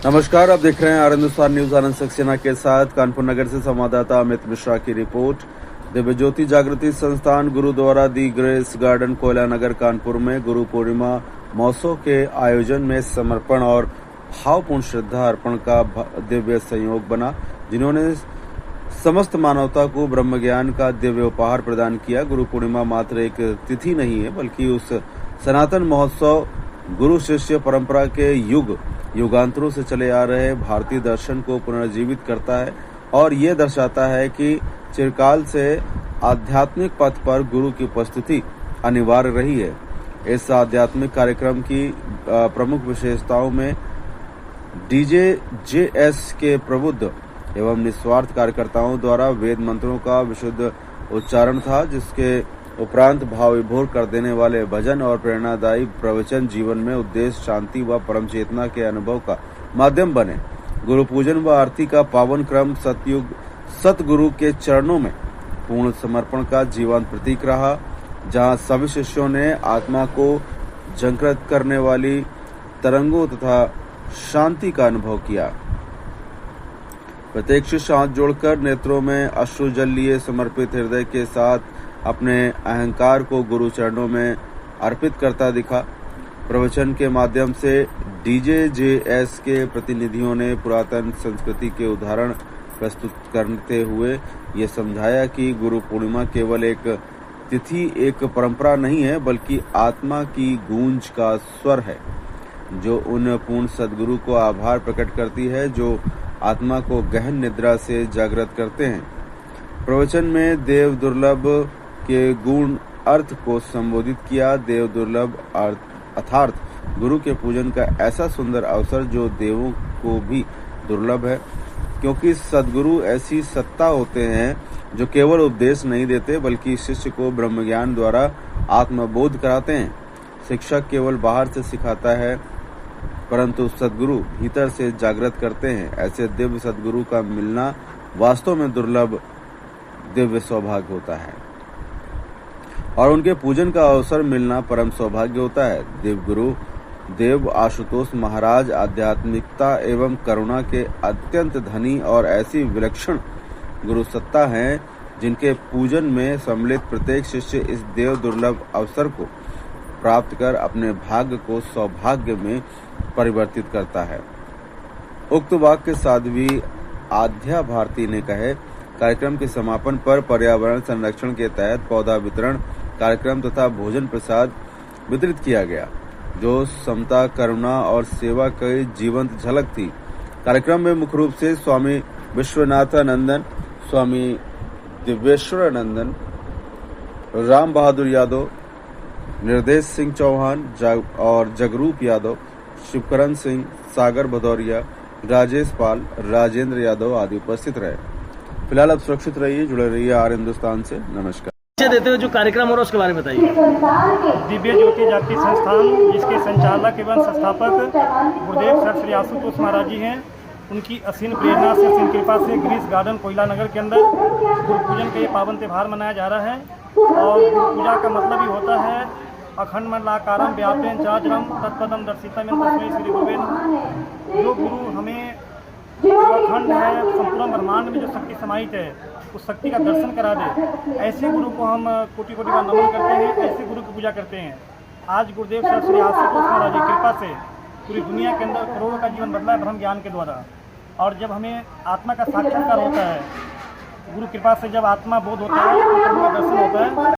नमस्कार, आप देख रहे हैं हिंदुस्तान न्यूज। आनंद सक्सेना के साथ कानपुर नगर से संवाददाता अमित मिश्रा की रिपोर्ट। दिव्य ज्योति जागृति संस्थान गुरुद्वारा दी ग्रेस गार्डन कोयला नगर कानपुर में गुरु पूर्णिमा महोत्सव के आयोजन में समर्पण और भावपूर्ण श्रद्धा अर्पण का दिव्य संयोग बना, जिन्होंने समस्त मानवता को ब्रह्म ज्ञान का दिव्य उपहार प्रदान किया। गुरु पूर्णिमा मात्र एक तिथि नहीं है, बल्कि उस सनातन महोत्सव गुरु शिष्य परंपरा के युगांतरों से चले आ रहे भारतीय दर्शन को पुनर्जीवित करता है और ये दर्शाता है कि चिरकाल से आध्यात्मिक पथ पर गुरु की उपस्थिति अनिवार्य रही है। इस आध्यात्मिक कार्यक्रम की प्रमुख विशेषताओं में DJJS के प्रबुद्ध एवं निस्वार्थ कार्यकर्ताओं द्वारा वेद मंत्रों का विशुद्ध उच्चारण था, जिसके उपरांत भाव विभोर कर देने वाले भजन और प्रेरणादायी प्रवचन जीवन में उद्देश्य, शांति व परम चेतना के अनुभव का माध्यम बने। गुरु पूजन व आरती का पावन क्रम सतगुरु के चरणों में पूर्ण समर्पण का जीवंत प्रतीक रहा, जहां सभी शिष्यों ने आत्मा को जागृत करने वाली तरंगों तथा शांति का अनुभव किया। प्रत्येक शिष्य हाथ जोड़कर नेत्रों में अश्रु जल लिए समर्पित हृदय के साथ अपने अहंकार को गुरु चरणों में अर्पित करता दिखा। प्रवचन के माध्यम से DJJS के प्रतिनिधियों ने पुरातन संस्कृति के उदाहरण प्रस्तुत करते हुए ये समझाया कि गुरु पूर्णिमा केवल एक तिथि, एक परंपरा नहीं है, बल्कि आत्मा की गूंज का स्वर है, जो उन पूर्ण सद्गुरु को आभार प्रकट करती है जो आत्मा को गहन निद्रा से जागृत करते हैं। प्रवचन में देव दुर्लभ के गुण अर्थ को संबोधित किया। देव दुर्लभ अर्थात गुरु के पूजन का ऐसा सुंदर अवसर जो देवों को भी दुर्लभ है, क्योंकि सद्गुरु ऐसी सत्ता होते हैं जो केवल उपदेश नहीं देते, बल्कि शिष्य को ब्रह्म ज्ञान द्वारा आत्मबोध कराते हैं। शिक्षक केवल बाहर से सिखाता है, परंतु सद्गुरु भीतर से जागृत करते हैं। ऐसे दिव्य सद्गुरु का मिलना वास्तव में दुर्लभ दिव्य सौभाग्य होता है और उनके पूजन का अवसर मिलना परम सौभाग्य होता है। देवगुरु देव आशुतोष महाराज आध्यात्मिकता एवं करुणा के अत्यंत धनी और ऐसी विलक्षण गुरु सत्ता हैं, जिनके पूजन में सम्मिलित प्रत्येक शिष्य इस देव दुर्लभ अवसर को प्राप्त कर अपने भाग्य को सौभाग्य में परिवर्तित करता है। उक्त वाक्य साध्वी आध्या भारती ने कहे। कार्यक्रम के समापन पर पर्यावरण संरक्षण के तहत पौधा वितरण कार्यक्रम तथा भोजन प्रसाद वितरित किया गया, जो समता, करुणा और सेवा की जीवंत झलक थी। कार्यक्रम में मुख्य रूप से स्वामी विश्वनाथानंदन, स्वामी दिव्येश्वरानंदन, राम बहादुर यादव, निर्देश सिंह चौहान और जगरूप यादव, शिवकरण सिंह, सागर भदौरिया, राजेश पाल, राजेंद्र यादव आदि उपस्थित रहे। फिलहाल आप सुरक्षित रहिए, जुड़े रहिए हिंदुस्तान से। नमस्कार। देते हुए जो कार्यक्रम हो रहा है उसके बारे में बताइए। दिव्य ज्योति जागृति संस्थान, जिसके संचालक एवं संस्थापक गुरुदेव सर श्री आशुतोष महाराज जी हैं, उनकी असीम प्रेरणा से, असीम कृपा से ग्रीस गार्डन कोयला नगर के अंदर गुरु पूजन का ये पावन त्यौहार मनाया जा रहा है। और गुरु पूजा का मतलब ही होता है अखंड मंडलाकारम व्याप्तेन चराचरम तत्पदम दर्शितम तस्मै श्री गुरुवे नमः। जो गुरु हमें जो अखंड है, संपूर्ण ब्रह्मांड में जो शक्ति समाहित है, उस शक्ति का दर्शन करा दे, ऐसे गुरु को हम कोटि कोटि बार नमन करते हैं, ऐसे गुरु की पूजा करते हैं। आज गुरुदेव सर श्री आशुतोष महाराज की कृपा से पूरी दुनिया के अंदर करोड़ों का जीवन बदला है ब्रह्म ज्ञान के द्वारा। और जब हमें आत्मा का साक्षात्कार होता है, गुरु कृपा से जब आत्मा बोध होता है तो प्रभु का दर्शन होता है।